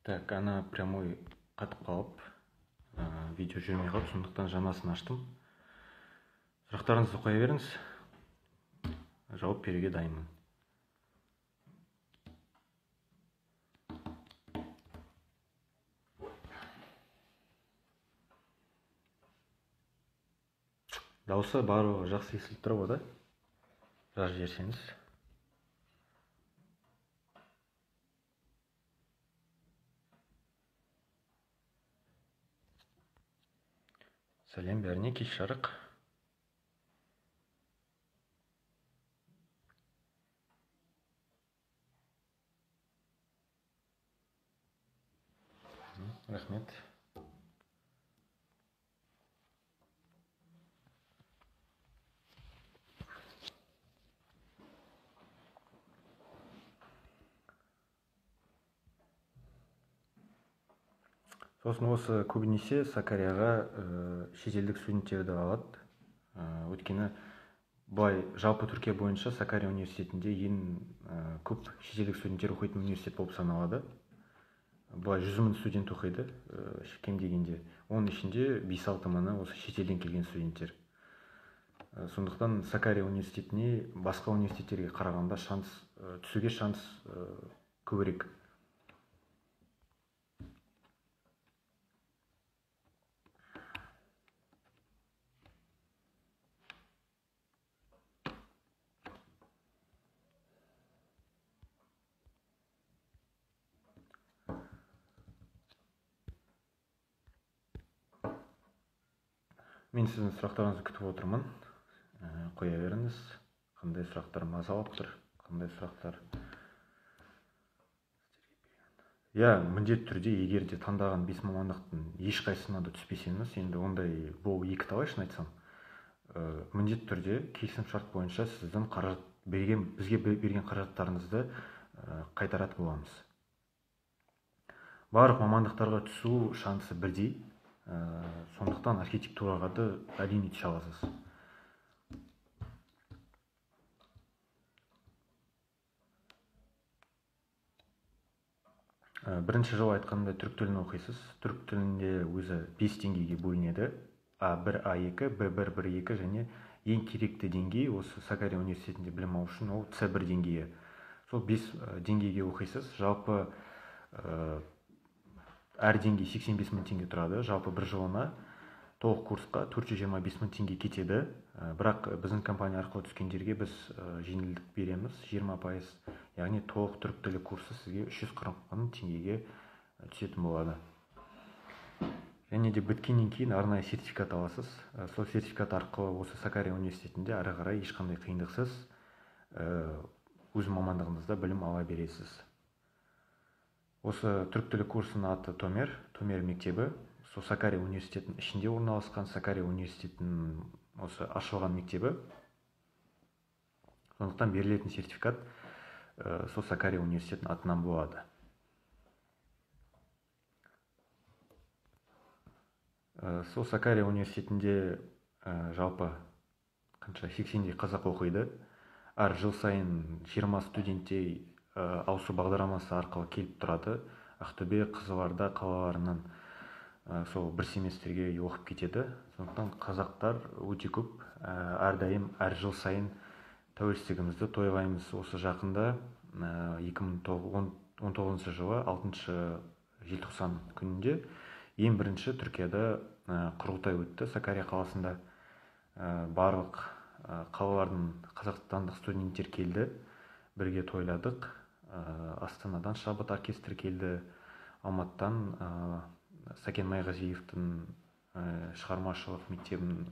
Так, ана прямой қатып қалып, видео жүрмей қалып, сондықтан жаңасын аштым. Сұрақтарыңызды қоя беріңіз. Жауап беруге дайынмын. Дауысы барлығы жақсы естіліп тұр ғой да? Жазып жіберсеңіз. Сәлем бәріне, кеш жарық. Рахмет. Сосын осы көбінесе Сакарияға шетелдік студенттерді алады. Өйткені былай жалпы Түркия бойынша Сакария университетінде ең көп шетелдік студенттер оқитын университет болып саналады. Былай 100 мың студент оқиды, кем дегенде. Оның ішінде 5-6 мыңы осы шетелден келген студенттер. Сондықтан Сакария университетіне басқа университеттерге қарағанда түсуге шанс көбірек. Мен сіздің сұрақтарыңызды күтіп отырмын. Қоя беріңіз. Қандай сұрақтар мазалап тұр, қандай сұрақтар. Міндетті түрде, егер де таңдаған 5 мамандықтың ешқайсысына да түспесеңіз, енді ондай бұл екі талай шын айтсам. Міндетті түрде келісім шарт бойынша сіздің бізге берген қаражаттарыңызды қайтаратын боламыз. Барлық мамандықтарға түсу шансы бірдей. Сондықтан архитектураға да әрине түсе аласыз. Бірінші жыл айтқанда түрік тілін оқисыз. Түрік тілінде өзі 5 деңгейге бөлінеді. А1, А2, Б1, Б2 және ең керекті деңгей осы Сакария университетінде білім алу үшін ол С1 деңгейі. Сол 5 деңгейге оқисыз. Жалпы әр деңгей 85 мың теңге тұрады. Жалпы бір жылына толық курсқа 425 мың теңге кетеді. Бірақ біздің компания арқылы түскендерге біз жеңілдік береміз, 20%. Яғни толық түрік тілі курсы сізге 340 мың теңгеге түсетін болады. Және де біткеннен кейін арнайы сертификат аласыз. Сол сертификат арқылы осы Сакария университетінде ары қарай ешқандай қиындықсыз өз мамандығыңызда білім ала бересіз. Осы түрік тілі курсының аты Томер мектебі. Сол Сакария университетінің ішінде орналасқан, Сакария университетінің осы ашылған мектебі. Сондықтан берілетін сертификат сол Сакария университетінің атынан болады. Сол Сакария университетінде жалпы 80-дей қазақ оқиды. Әр жыл сайын 20 студенттей ауысу бағдарламасы арқылы келіп тұрады. Ақтөбе, Қызылорда қалаларынан сол бір семестрге оқып кетеді. Сондықтан қазақтар өте көп. Әрдайым әр жыл сайын тәуелсіздігімізді тойлаймыз. Осы жақында 2019 жылы 6 желтоқсан күнінде ең бірінші Түркияда құрылтай өтті. Сакария қаласында барлық қалалардың қазақстандық студенттер келді. Бірге тойладық. Астанадан шабыт оркестрі келді. Алматыдан Сәкен Майғазиевтің шығармашылық мектебінің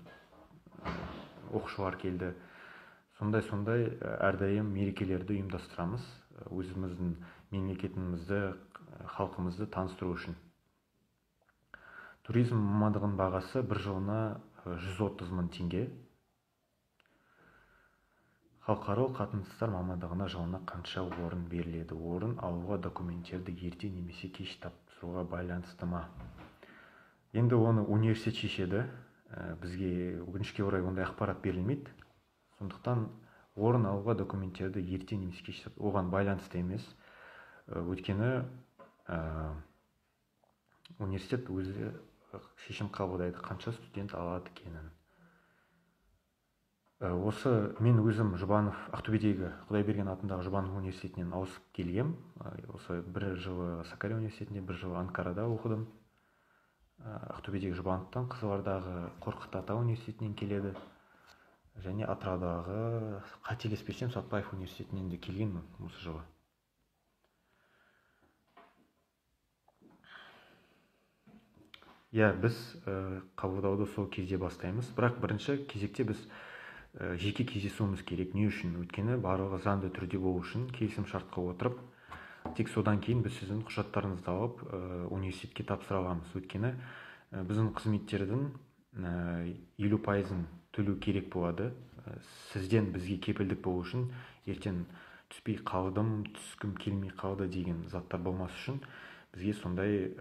оқушылар келді. Сондай әрдайым мерекелерді ұйымдастырамыз. Өзіміздің мемлекетімізді, халқымызды таныстыру үшін. Туризм мамандығының бағасы бір жылына 130 мың теңге. Халықаралық қатынастар мамандығына жылына қанша орын беріледі? Орын алуға документтерді ерте немесе кеш тапсыруға байланысты ма? Енді оны университет шешеді. Бізге өкінішке орай ондай ақпарат берілмейді. Сондықтан орын алуға документтерді ерте немесе кеш оған байланысты емес. Өйткені университет өзі шешім қабылдайды қанша студент алады екенін. Осы мен өзім Жұбанов, Ақтөбедегі Құдайберген атындағы Жұбанов университетінен ауысып келгем. Осы бір жылы Сакария университетінде, бір жылы Анкарада оқыдым. Ақтөбедегі Жұбановтан, Қызылордадағы Қорқыт Ата университетінен келеді. Және Атыраудағы, қателеспесем, Сәтбаев университетінен де келгенмін осы жылы. Біз қабылдауды сол кезде бастаймыз. Бірақ бірінші кезекте біз жеке кездесуіміз керек. Не үшін? Өйткені барлығы заңды түрде болу үшін келісім шартқа отырып, тек содан кейін біз сіздің құжаттарыңызды алып университетке тапсыра аламыз. Өйткені біздің қызметтердің 50%-ын төлеу керек болады. Сізден бізге кепілдік болу үшін, ертең түспей қалдым, түскім келмей қалды деген заттар болмас үшін бізге сондай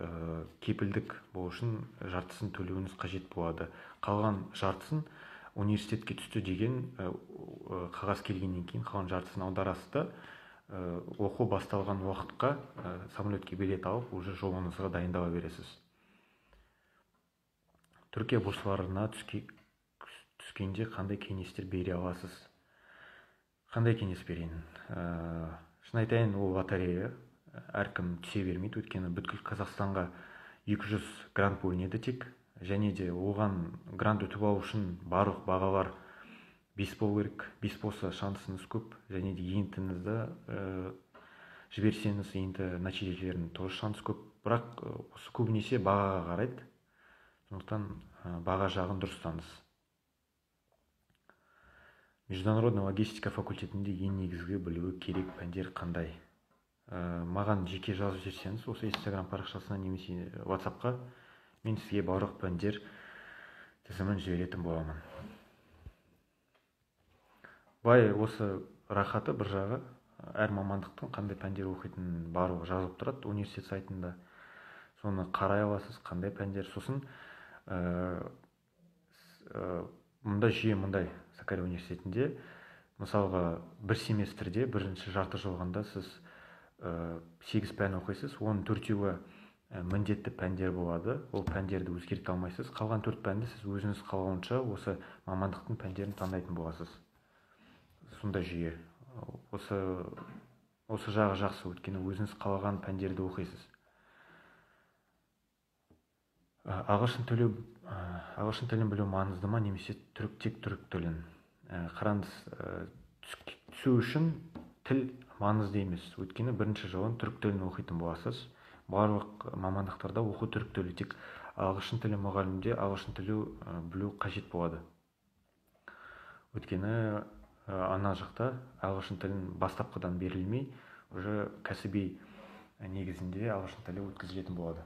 кепілдік болу үшін жартысын төлеуіңіз қажет болады. Қалған жартысын университетке түсті деген қағаз келгеннен кейін қалған жартысын аударасыз да оқу басталған уақытқа самолетке билет алып уже жолыңызға дайындала бересіз. Түркия буrsаларына түскенде қандай кеңестер бере аласыз? Қандай кеңес берейін? Шын айтайын, ол лотерея. Әркім түсе бермейді, өйткені бүткіл Қазақстанға 200 грант бөлінеді тек. Және де оған грант ұтып алу үшін барлық бағалар 5 болу керек. 5 болса шансыңыз көп. Және де ентіңізді жіберсеңіз енді нәтижелерінің тоже шанс көп. Бірақ осы көбінесе бағаға қарайды. Сондықтан баға жағын дұрыстаңыз. Международный логистика факультетінде ең негізгі білуі керек пәндер қандай? Маған жеке жазып жіберсеңіз, осы Instagram парақшасына немесе WhatsAppқа мен сізге барлық пәндер тізімін жіберетін боламын. Осы рахаты бір жағы, әр мамандықтың қандай пәндер оқитынын барлығы жазылып тұрады университет сайтында. Соны қарай аласыз, қандай пәндер. Сосын мұнда жүйе мұндай Сакария университетінде, мысалға бір семестрде, бірінші жарты жылғанда сіз 8 пән оқисыз, оның 4-еуі міндетті пәндер болады. Ол пәндерді өзгерте алмайсыз. Қалған 4 пәнді сіз өзіңіз қалауынша осы мамандықтың пәндерін таңдайтын боласыз. Сонда жүйе. Осы жағы жақсы, өйткені өзіңіз қалаған пәндерді оқисыз. Ағылшын тілін білу маңызды ма, немесе тек түрік тілін? Қараңыз, түсу үшін тіл маңызды емес. Өйткені бірінші жылын түрік тілін оқитын боласыз. Барлық мамандықтарда оқу түрік тілі, тек ағылшын тілі мұғалімде ағылшын тілі білу қажет болады. Өйткені ана жақта ағылшын тілін бастапқыдан берілмей, уже кәсіби негізінде ағылшын тілі өткізілетін болады.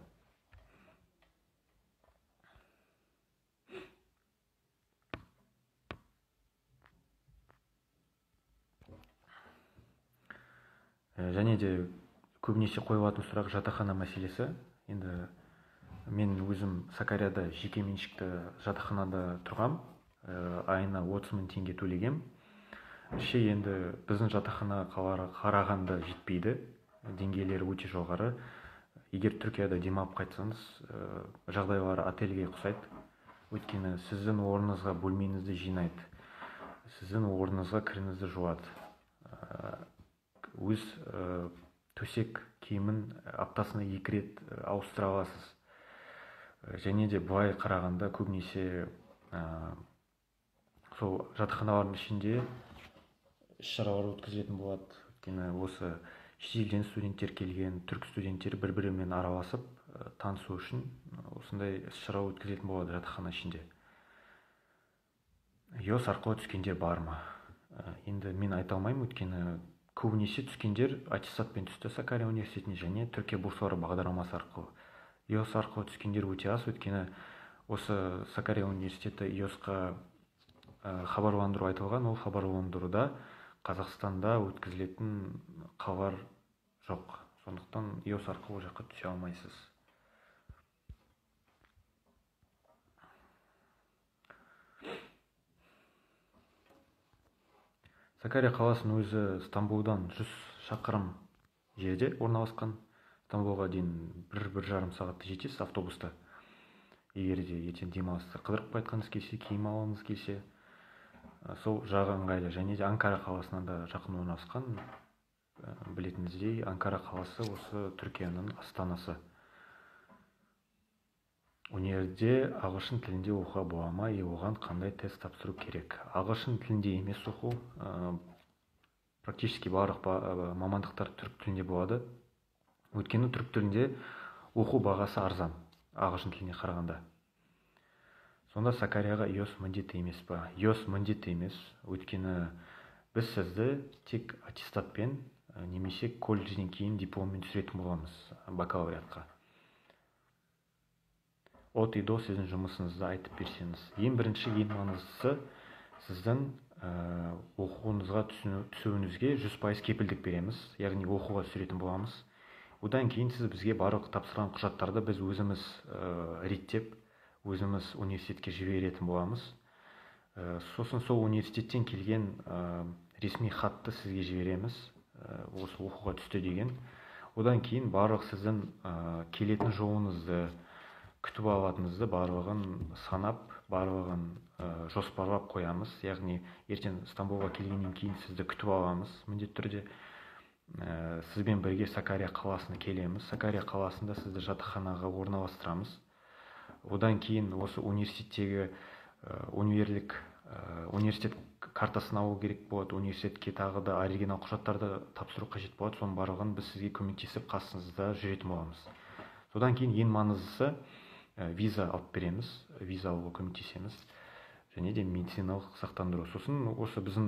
Және де көбінесе қойылатын сұрақ жатақхана мәселесі. Енді мен өзім Сакарияда жеке меншікті жатақханада тұрғам, айына 30 000 теңге төлегем. Енді біздің жатақхана қарағанда жетпейді, деңгейлері өте жоғары. Егер Түркияда демалып қайтсаңыз, жағдайлары отельге ұқсайды. Өйткені сіздің орныңызға бөлмеңізді жинайды, сіздің орныңызға кіріңізді жуады. Өз төсек киімін аптасына 2 рет ауыстыра аласыз. Және де былай қарағанда көбінесе сол жатақханалардың ішінде іс-шаралар өткізілетін болады. Өйткені осы шетелден студенттер келген, түрік студенттер бір-бірімен араласып, танысу үшін осындай іс-шара өткізілетін болады жатақхана ішінде. ЕОС арқылы түскендер бар ма? Енді мен айта алмаймын, өйткені көбінесе түскендер аттестатпен түсті Сакария университетіне, және Түркия бурсалары бағдарламасы арқылы. ЕОС арқылы түскендер өте аз, өйткені осы Сакария университеті ЕОСқа хабарландыру айтылған, ол хабарландыруда Қазақстанда өткізілетін хабар жоқ. Сондықтан ЕОС арқылы жаққа түсе алмайсыз. Сакария қаласының өзі Стамбулдан 100 шақырым жерде орналасқан. Стамбулға дейін бір жарым сағатта жетесіз автобуста. Егер де ертең демалыста қыдырып қайтқыңыз келсе, киім алғыңыз келсе, сол жағы ыңғайлы. Және де Анкара қаласынан да жақын орналасқан. Білетіңіздей, Анкара қаласы осы Түркияның астанасы. Универде ағылшын тілінде оқуға бола ма, оған қандай тест тапсыру керек? Ағылшын тілінде емес оқу, практически барлық мамандықтар түрік тілінде болады. Өйткені түрік тілінде оқу бағасы арзан, ағылшын тіліне қарағанда. Сонда Сакарияға IELTS міндетті емес па? IELTS міндетті емес, өйткені біз сізді тек аттестатпен немесе колледжден кейін дипломмен түсіретін боламыз бакалавриатқа. От и до сіздің жұмысыңызды айтып берсеңіз. Ең бірінші, ең маңыздысы, сіздің оқуыңызға түсуіңізге 100% кепілдік береміз, яғни оқуға түсіретін боламыз. Одан кейін сіз бізге барлық тапсырған құжаттарды біз өзіміз реттеп, өзіміз университетке жіберетін боламыз. Сосын сол университеттен келген ресми хатты сізге жібереміз, осы оқуға түсті деген. Одан кейін барлық сіздің келетін жолыңызды, күтіп алатыныңызды барлығын санап, барлығын жоспарлап қоямыз. Яғни ертең Стамбулға келгеннен кейін сізді күтіп аламыз міндетті түрде. Сізбен бірге Сакария қаласына келеміз. Сакария қаласында сізді жатақханаға орналастырамыз. Одан кейін осы университеттегі университет картасын алу керек болады. Университетке тағы да оригинал құжаттарды тапсыру қажет болады. Соның барлығын біз сізге көмектесіп қасыңызда жүретін боламыз. Содан кейін ең маңыздысы виза алып береміз, виза алуға көмектесеміз, және де медициналық сақтандыру. Сосын осы біздің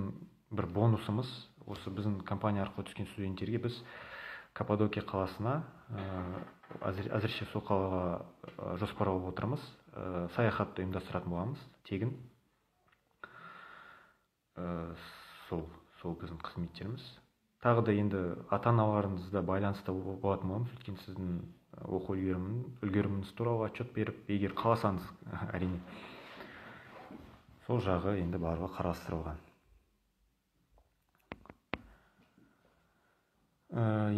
бір бонусымыз, осы біздің компания арқылы түскен студенттерге біз Каппадокия қаласына, әзірше сол қалаға жоспарлап отырмыз, саяхатты ұйымдастыратын боламыз, тегін. Сол біздің қызметтеріміз. Тағы да енді ата-аналарыңызда байланыста болатын боламыз, өйткені сіздің оқу үлгеріміңіз туралы отчет беріп, егер қаласаңыз, әрине. Сол жағы енді барлығы қарастырылған.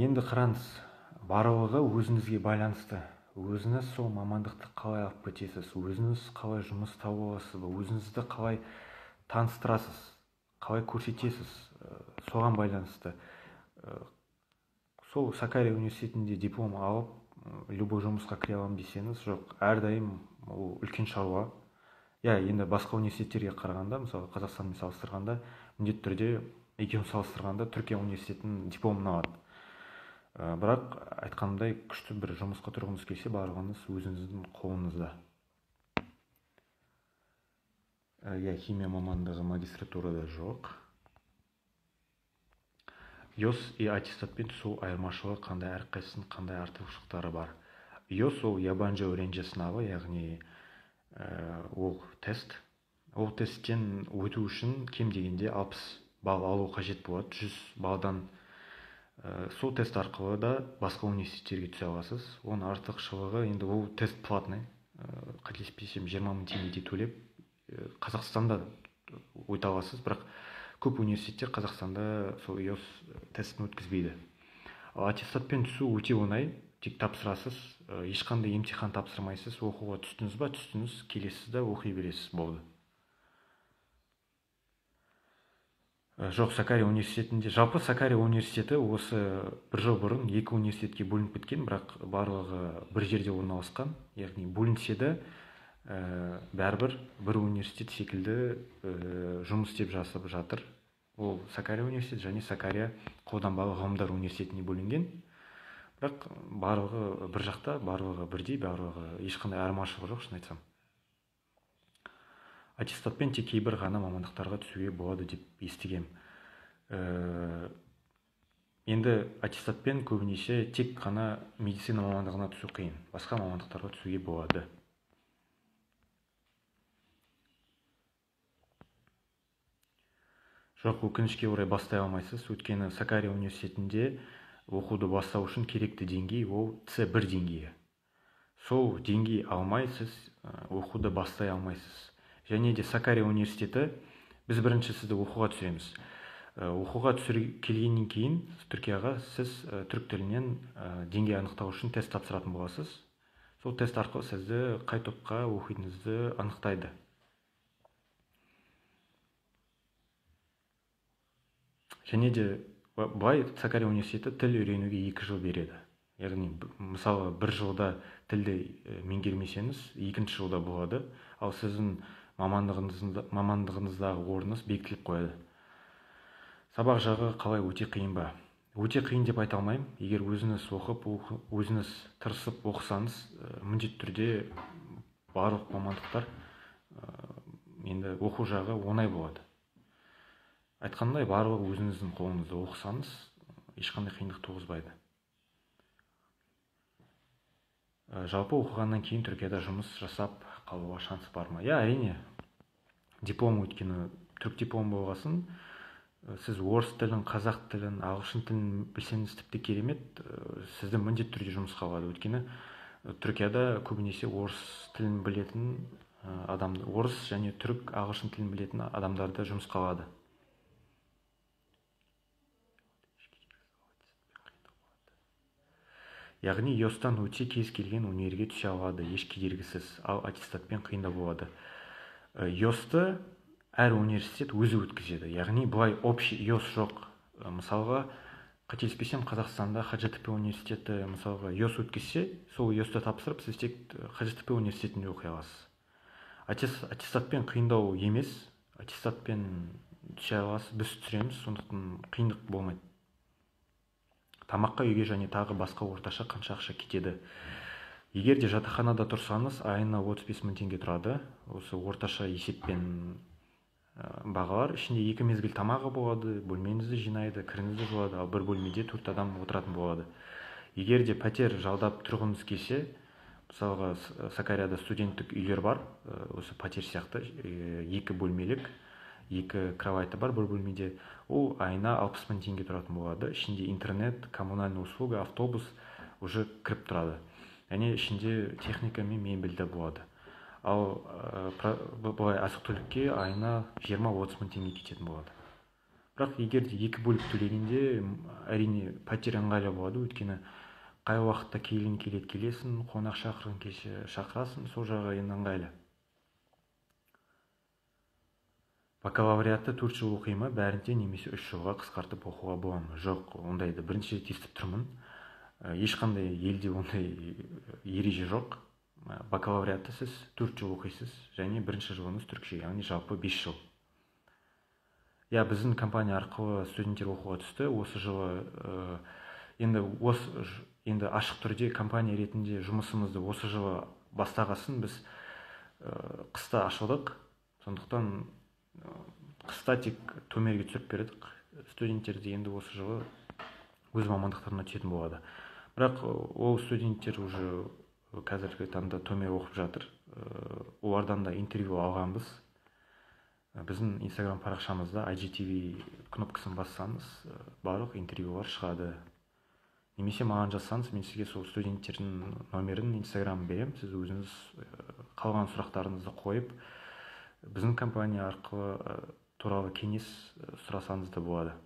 Енді қараңыз, барлығы өзіңізге байланысты. Өзіңіз сол мамандықты қалай алып кетесіз, өзіңіз қалай жұмыс тауып аласыз, өзіңізді қалай таныстырасыз, қалай көрсетесіз, соған байланысты. Сол Сакария университетінде диплом алып, любой жұмысқа кіре аламын десеңіз, жоқ, әрдайым ол үлкен шаруа. Енді басқа университеттерге қарағанда, мысалы Қазақстанмен салыстырғанда, міндетті түрде екеуін салыстырғанда Түркия университетінің дипломын алады. Бірақ айтқанымдай, күшті бір жұмысқа тұрғыңыз келсе, барлығыңыз өзіңіздің қолыңызда. Химия мамандығы магистратурада жоқ. IELTS и аттестатпен түсу айырмашылығы қандай, әрқайсысының қандай артықшылықтары бар? IELTS ол ябанжы öğrenci сынабы, яғни ол тест. Ол тесттен өту үшін кем дегенде 60 балл алу қажет болады. 100 балдан сол тест арқылы да басқа университеттерге түсе аласыз. Оның артықшылығы, енді ол тест платный, қателеспесем 20 000 теңге төлеп Қазақстанда өте аласыз, бірақ көп университеттер Қазақстанда сол IELTS тестін өткізбейді. Аттестатпен түсу өте оңай, тек тапсырасыз, ешқандай емтихан тапсырмайсыз, оқуға түстіңіз ба, түстіңіз, келесіз да оқи бересіз, болды. Жоқ, Сакария университетінде, жалпы Сакария университеті осы бір жыл бұрын екі университетке бөлініп кеткен, бірақ барлығы бір жерде орналасқан, яғни бөлінсе де бәрібір бір университет секілді жұмыс істеп жатыр. Ол Сакария университеті және Сакария қолданбалы ғылымдар университетіне бөлінген. Бірақ барлығы бір жақта, барлығы бірдей, барлығы ешқандай айырмашылығы жоқ, шын айтсам. Аттестатпен тек кейбір ғана мамандықтарға түсуге болады деп естігем. Енді аттестатпен көбінесе тек қана медицина мамандығына түсу қиын, басқа мамандықтарға түсуге болады. Жоқ, өкінішке орай бастай алмайсыз, өйткені Сакария университетінде оқуды бастау үшін керекті деңгей ол C1 деңгейі. Сол деңгей алмай сіз оқуды бастай алмайсыз. Және де Сакария университеті, біз бірінші сізді оқуға түсіреміз. Оқуға келгеннен кейін Түркияға сіз түрік тілінен деңгей анықтау үшін тест тапсыратын боласыз. Сол тест арқылы сізді қай топқа оқитыныңызды анықтайды. Және де былай Сакария университеті тіл үйренуге 2 жыл береді. Яғни мысалы 1 жылда тілді меңгермесеңіз, 2-ші жылда болады, ал сіздің мамандығыңыздағы орныңыз бекітіліп қояды. Сабақ жағы қалай, өте қиын ба? Өте қиын деп айта алмаймын. Егер өзіңіз оқып, өзіңіз тырысып оқысаңыз, міндетті түрде барлық мамандықтар енді оқу жағы оңай болады. Айтқандай, барлығы өзіңіздің қолыңызда оқысаңыз, ешқандай қиындық туғызбайды. Жалпы оқығаннан кейін Түркияда жұмыс жасап қалуға шансы бар ма? Я, әрине. Диплом өйткені түрік диплом болғасын, сіз орыс тілін, қазақ тілін, ағылшын тілін білсеңіз тіпті керемет, сізді міндетті түрде жұмысқа алады. Өйткені Түркияда көбінесе орыс тілін білетін орыс және түрік ағылшын тілін білетін адамдарды жұмысқа алады. Яғни ЕОС-тан өтсе кез келген универге түсе алады, еш кедергісіз, ал аттестатпен қиындау болады. ЕОС-ты әр университет өзі өткізеді. Яғни бұлай общий ЕОС жоқ. Мысалға, қателеспесем, Қазақстанда ХЖТП университеті мысалға ЕОС өткізсе, сол ЕОС-ты тапсырып, сіз тек ХЖТП университетінде оқи аласыз. Аттестатпен қиындау емес, аттестатпен түсе аласыз, біз түсіреміз, сондықтан қиындық болмайды. Тамаққа, үйге және тағы басқа орташа қанша ақша кетеді? Егер де жатақханада тұрсаңыз, айына 35 мың теңге тұрады. Осы орташа есеппен бағалар. Ішінде 2 мезгіл тамағы болады, бөлмеңізді жинайды, кіріңізді жуады, ал бір бөлмеде 4 адам отыратын болады. Егер де пәтер жалдап тұрғыңыз келсе, мысалға Сакарияда студенттік үйлер бар, осы пәтер сияқты 2 бөлмелік, 2 кровайты бар бір бөлмеде, ол айына 60 мың теңге тұратын болады. Ішінде интернет, коммунальный услуга, автобус уже кіріп тұрады. Яғни ішінде техника мен мебель болады. Ал бұлай азық-түлікке айына 20-30 мың теңге кететін болады. Бірақ егер де 2 бөліп төлегенде, әрине пәтер ыңғайлы болады, өйткені қай уақытта келесің, қонақ шақырғың келсе шақырасың, сол жағы енді ыңғайлы. Бакалавриатты 4 жыл оқи ма, бәрінде немесе 3 жылға қысқартып оқуға бола ма? Жоқ, ондайды бірінші рет естіп тұрмын. Ешқандай елде ондай ереже жоқ. Бакалавриатты сіз 4 жыл оқисыз, және бірінші жылыңыз түркше, яғни жалпы 5 жыл. Я, біздің компания арқылы студенттер оқуға түсті. Осы жылы енді ашық түрде компания ретінде жұмысымызды осы жылы бастағасын біз қыста ашылдық. Сондықтан қыста тек төмерге түсіріп бердік. Студенттерді енді осы жылы өз мамандықтарына түсетін болады. Бірақ ол студенттер уже қазіргі таңда төмер оқып жатыр. Олардан да интервью алғанбыз. Біздің Instagram парақшамызда IGTV кнопкасын бассаңыз, барлық интервьюлар шығады. Немесе маған жазсаңыз, мен сізге сол студенттердің номерін, Instagram берем. Сіз өзіңіз қалған сұрақтарыңызды қойып, біздің компания арқылы туралы кеңес сұрасаңыз да болады.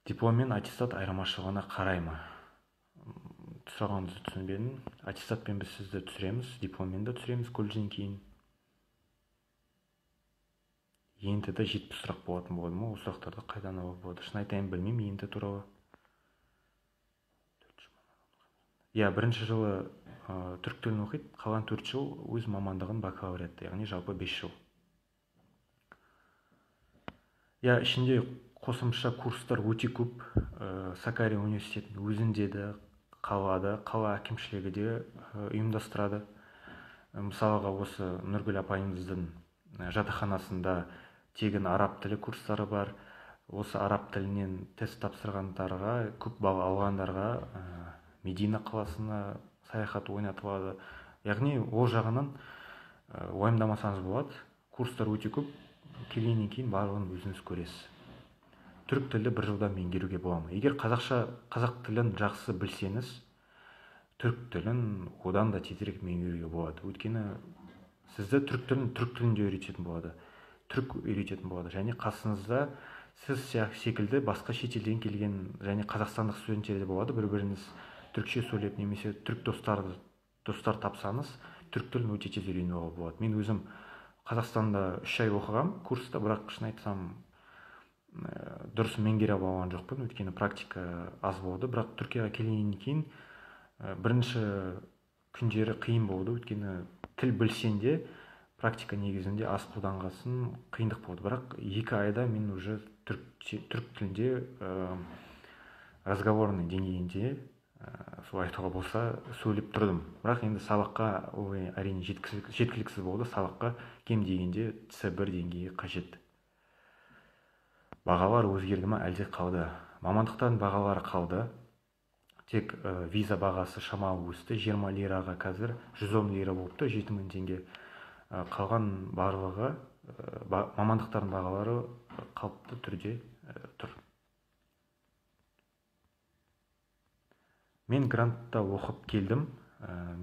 Диплом мен аттестат айырмашылығына қарай ма? Сұрағаныңызды түсінбедім. Аттестатпен біз сізді түсіреміз, дипломмен де түсіреміз колледжден кейін. ЕНТ-да 70 сұрақ болатын болады ма? Ол сұрақтарды қайдан алуға болады? Шын айтайын, білмеймін ЕНТ туралы. Я, бірінші жылы түрік тілін оқиды, қалған 4 жыл өз мамандығын бакалавриатты, яғни жалпы 5 жыл. Я, ішінде қосымша курстар өте көп. Сакария университетінің өзінде де, қалада, қала әкімшілігі де ұйымдастырады. Мысалға, осы Нұргүл апайымыздың жатақханасында тегін араб тілі курстары бар. Осы араб тілінен тест тапсырғандарға, көп балл алғандарға Медина қаласына саяхат ойнатылады. Яғни ол жағынан уайымдамасаңыз болады. Курстар өте көп, келгеннен кейін барлығын өзіңіз көресіз. Түрік тілді 1 жылда меңгеруге бола ма? Егер қазақ тілін жақсы білсеңіз, түрік тілін одан да тезірек меңгеруге болады. Өйткені сізді түрік тілінде үйрететін болады. түрік үйрететін болады, және қасыңызда сіз секілді басқа шетелден келген және қазақстандық студенттер де болады. Бір-біріңіз түрікше сөйлеп немесе түрік достар тапсаңыз, түрік тілін өте тез үйренуге болады. Мен өзім Қазақстанда 3 ай оқығам курста, бірақ шын айтсам дұрыс меңгере алған жоқпын, өйткені практика аз болды. Бірақ Түркияға келгеннен кейін бірінші күндері қиын болды, өйткені тіл білсең де практика негізінде аз қолданғасын қиындық болды. Бірақ 2 айда мен уже түрік тілінде разговорный деңгейінде, солай айтуға болса, сөйлеп тұрдым. Бірақ енді сабаққа ол әрине жеткіліксіз болды. Сабаққа кем дегенде C1 деңгейі қажет. Бағалар өзгерді ме, әлде қалды? Мамандықтардың бағалары қалды. Тек виза бағасы шамалы өсті. 20 лираға қазір 110 лира болыпты, 7000 теңге. Қалған барлығы мамандықтардың бағалары қалыпты түрде тұр. Мен грантта оқып келдім.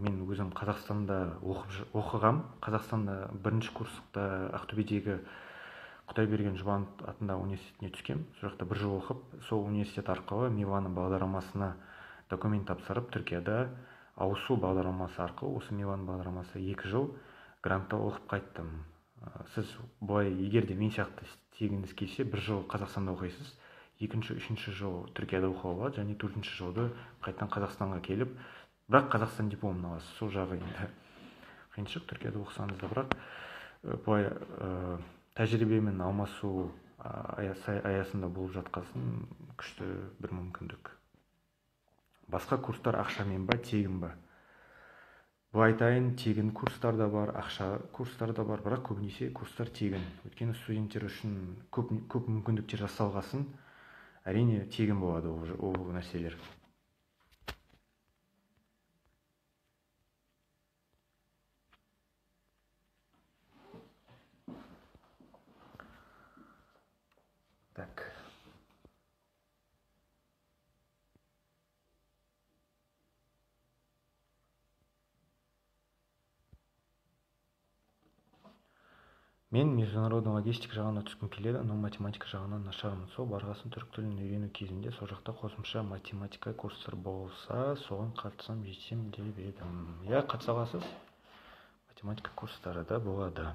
Мен өзім Қазақстанда оқығам. Қазақстанда бірінші курсықта Ақтөбедегі Құдайберген Жұбанов атындағы университетіне түскем. Сол жақта 1 жыл оқып, сол университет арқылы Милана бағдарламасына документ тапсырып, Түркияда ауысу бағдарламасы арқылы, осы Милана бағдарламасы 2 жыл грантта оқып қайттым. Сіз былай, егер де мен сияқты істегіңіз келсе, 1 жыл Қазақстанда оқисыз, 2-ші, 3-ші жыл Түркияда оқуға болады, және 4-ші жылды қайтадан Қазақстанға келіп, бірақ Қазақстан дипломын аласыз. Сол жағы енді қиыншылық Түркияда оқысаңыз да, бірақ былай тәжірибемен алмасу аясында болып жатқасын күшті бір мүмкіндік. Басқа курстар ақшамен ба, тегін ба? Бұл айтайын, тегін курстар да бар, ақша курстар да бар, бірақ көбінесе курстар тегін. Өйткені студенттер үшін көп мүмкіндіктер жасалғасын, әрине тегін болады ол нәрселер. Так. Мен международный логистика жағына түскім келеді, но математика жағынан нашармын. Сол барғасын түрік тілін үйрену кезінде сол жақта қосымша математика курстар болса, соған қатысам жетсем деп едім. Я, қатыса аласыз. Математика курстары да болады.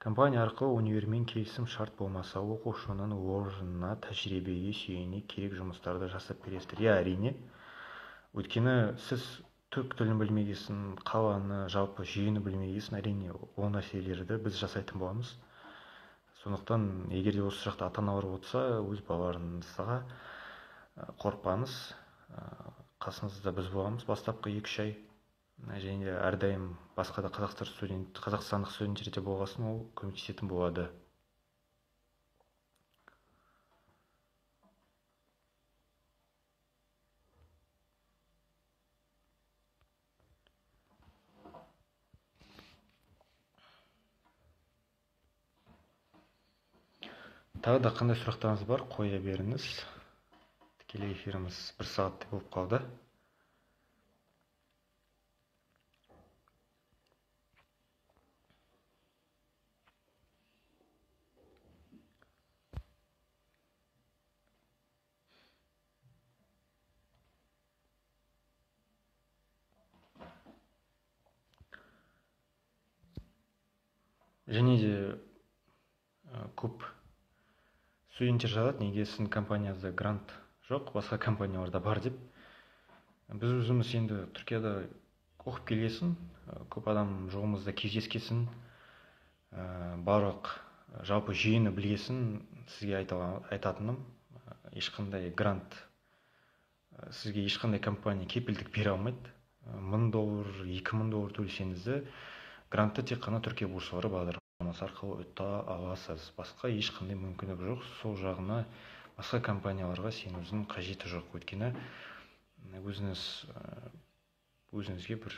Компания арқылы универмен келісім шарт болмаса, оқушының орнына тәжірибеге сүйене керек жұмыстарды жасап бересіздер. Я, әрине. Өйткені сіз түрік тілін білмегесін, қаланы, жалпы жүйені білмегесін, әрине ол нәрселерді біз жасайтын боламыз. Сондықтан, егер де осы жақта ата-аналар болса, өз балаларыңызға қорықпаңыз. Қасыңызда біз боламыз бастапқы 2-3 ай. Және әрдайым басқа да қазақстандық студенттерде болғасын, ол көмектесетін болады. Тағы да қандай сұрақтарыңыз бар, қоя беріңіз. Тікелей эфиріміз 1 сағаттай болып қалды. Және де көп студенттер жазады, неге сіздің компанияда грант жоқ, басқа компанияларда бар деп. Біз өзіміз енді Түркияда оқып келгесін, көп адам жолымызда кездескесін, барлық жалпы жүйені білгесін, сізге айтатыным, ешқандай грант, сізге ешқандай компания кепілдік бере алмайды. $1000, $2000 төлесеңіз де грантты тек қана Түркия бурсалары бағдарламасы арқылы өте аласыз. Басқа ешқандай мүмкіндік жоқ. Сол жағына басқа компанияларға сенуіңіздің қажеті жоқ. Өйткені өзіңізге бір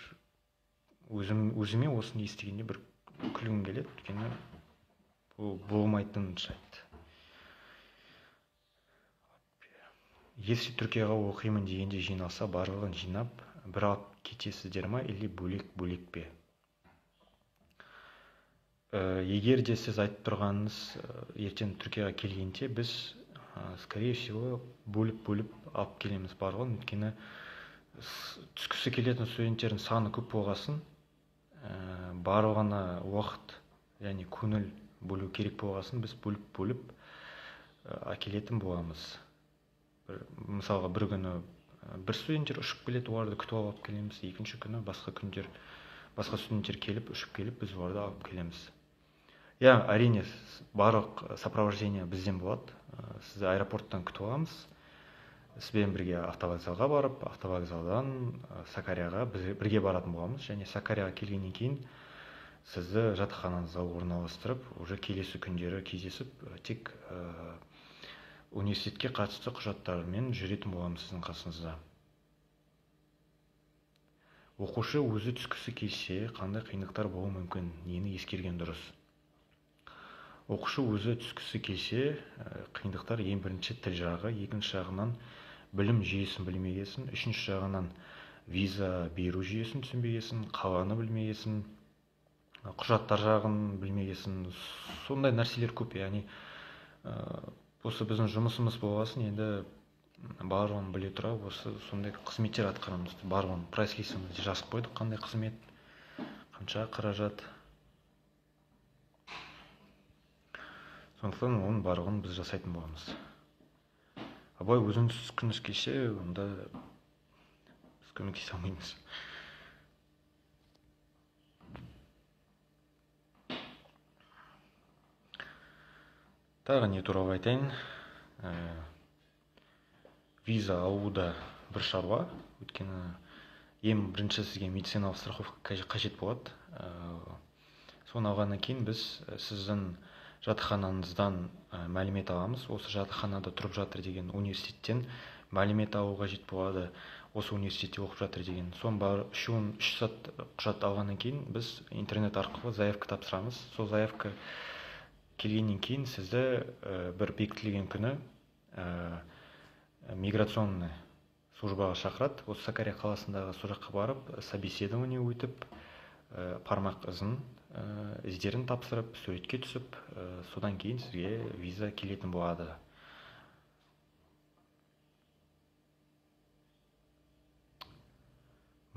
өзіме осыны естігенде бір күлгім келеді. Өйткені бұл болмайтын жайт. Если Түркияға оқимын дегенде жиналса, барлығын жинап, бір алып кетесіздер ма, или бөлек пе? Егер де сіз айтып тұрғаныңыз ертең Түркияға келгенде біз, скорее всего, бөліп алып келеміз барлығын. Өйткені түскісі келетін студенттердің саны көп болғасын, барлығына уақыт, яғни көңіл бөлу керек болғасын, біз бөліп әкелетін боламыз. Мысалға бір күні бір студенттер ұшып келеді, оларды күтіп алып келеміз. Екінші күні басқа студенттер келіп, ұшып келіп, біз оларды алып келеміз. Әрине, барлық сопровождение бізден болады. Сізді аэропорттан күтіп аламыз. Сізбен бірге автовокзалға барып, автовокзалдан Сакарияға бірге баратын боламыз. Және Сакарияға келгеннен кейін сізді жатақханаңызға орналастырып, уже келесі күндері кездесіп, тек университетке қатысты құжаттармен жүретін боламыз сіздің қасыңызда. Оқушы өзі түскісі келсе, қандай қиындықтар болуы мүмкін, нені ескерген дұрыс? Оқушы өзі түскісі келсе, қиындықтар ең бірінші тіл жағы, екінші жағынан білім жүйесін білмегесін, үшінші жағынан виза беру жүйесін түсінбегесін, қаланы білмегесін, құжаттар жағын білмегесін, сондай нәрселер көп. Яғни осы біздің жұмысымыз болғасын, енді барлығын біле тұра, осы сондай қызметтер атқарамыз. Барлығын прайс-листімізде жазып қойдық, қандай қызмет, қанша қаражат. Сондықтан оның барлығын біз жасайтын боламыз. Абай өзіңіз түскіңіз келсе, онда біз көмектесе алмаймыз. Тағы не туралы айтайын? Виза алуда бір шаруа, өйткені ең бірінші сізге медициналық страховка қажет болады. Соны алғаннан кейін біз сіздің жатақханаңыздан мәлімет аламыз. Осы жатақханада тұрып жатыр деген университеттен мәлімет алу қажет болады. Осы университетте оқып жатыр деген. Соның бар үшеуін 3 сағат құжат алғаннан кейін біз интернет арқылы заявка тапсырамыз. Сол заявка келгеннен кейін сізді бір бекітілген күні миграционный службаға шақырады. Осы Сакария қаласындағы сол жаққа барып, собеседование өтіп, пармақ іздерін тапсырып, суретке түсіп, содан кейін сізге виза келетін болады.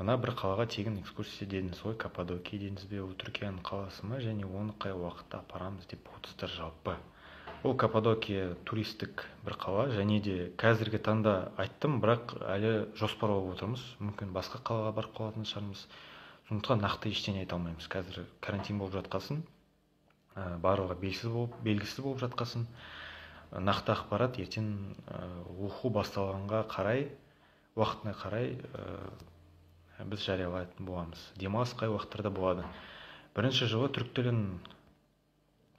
Мына бір қалаға тегін экскурсия дедіңіз ғой, Каппадокия дедіңіз бе, ол Түркияның қаласы ма, және оны қай уақытта апарамыз деп отырсыздар жалпы. Ол Каппадокия туристік бір қала, және де қазіргі таңда айттым, бірақ әлі жоспарлап отырмыз. Мүмкін басқа қалаға барып қалатын шығармыз. Сондықтан нақты ештеңе айта алмаймыз. Қазір карантин болып жатқасын, барлығы белгісіз болып жатқасын, нақты ақпарат ертең оқу басталғанға қарай, уақытына қарай біз жариялайтын боламыз. Демалыс қай уақыттарда болады? Бірінші жылы түрік тілін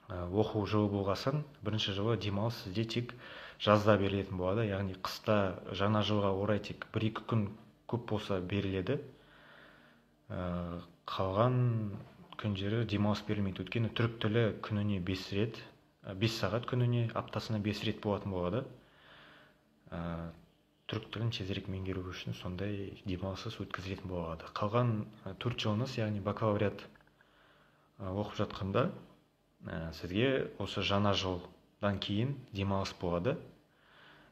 оқу жылы болғасын, бірінші жылы демалыс сізде тек жазда берілетін болады. Яғни қыста жаңа жылға орай тек 1-2 күн көп болса беріледі. Қалған күндері демалыс берілмейді. Өйткені түрік тілі күніне 5 сағат күніне, аптасына 5 рет болатын болады. Түрік тілін тезірек меңгеру үшін сондай демалыссыз өткізілетін болады. Қалған 4 жылыңыз, яғни бакалавриат оқып жатқанда, сізге осы жаңа жылдан кейін демалыс болады.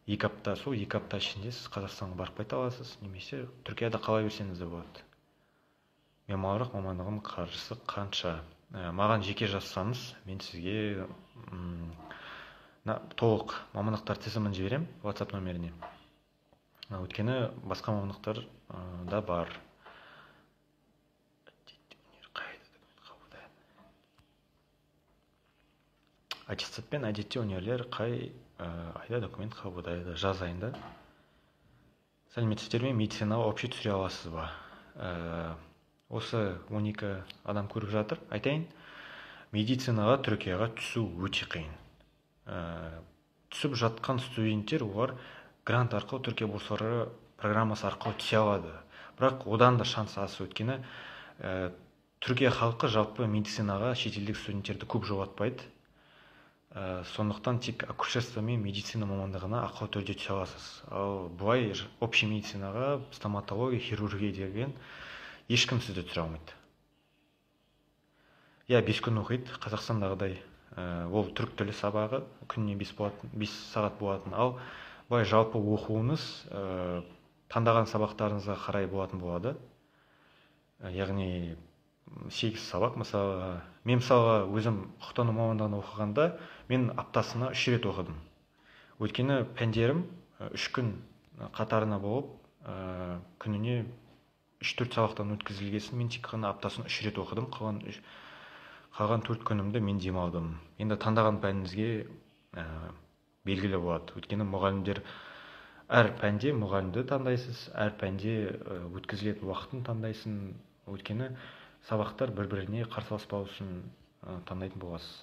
2 апта, сол 2 апта ішінде сіз Қазақстанға барып қайта аласыз, немесе Түркияда қала берсеңіз де болады. Меморалық мамандығының қаржысы қанша? Маған жеке жазсаңыз, мен сізге толық мамандықтар тізімін жіберем WhatsApp номеріне. Өйткені басқа мамандықтар да бар. Аттестатпен әдетте универлер қай айда документ қабылдайды? Жаз айында. Сәлеметсіздер ме, медициналық общий түсіре аласыз ба? Осы 12 адам көріп жатыр. Айтайын, медицинаға Түркияға түсу өте қиын. Түсіп жатқан студенттер, олар грант арқылы Түркия бурсалары программасы арқылы түсе алады. Бірақ одан да шанс аз, өйткені Түркия халқы жалпы медицинаға шетелдік студенттерді көп жолатпайды. Сондықтан тек акушерство мен медицина мамандығына ақылы түрде түсе аласыз. Ал бұлай общий медицинаға, стоматология, хирургия деген ешкім сізді түсіре алмайды. Иә, 5 күн оқиды Қазақстандағыдай. Ол түрік тілі сабағы күніне 5 сағат болатын. Ал бұлай жалпы оқуыңыз таңдаған сабақтарыңызға қарай болатын болады. Яғни 8 сабақ, мысалы, мен мысалға өзім құқықтану мамандығын оқығанда мен аптасына 3 рет оқыдым. Өйткені пәндерім 3 күн қатарына болып, күніне 3-4 сабақтан өткізілгесін мен тек қана аптасына 3 рет оқыдым. Қалған 4 күнімді мен демалдым. Енді таңдаған пәніңізге белгілі болады. Өйткені мұғалімдер әр пәнде мұғалімді таңдайсыз, әр пәнде өткізілетін уақытын таңдайсың. Өйткені сабақтар бір-біріне қарсыласпау үшін таңдайтын боласыз.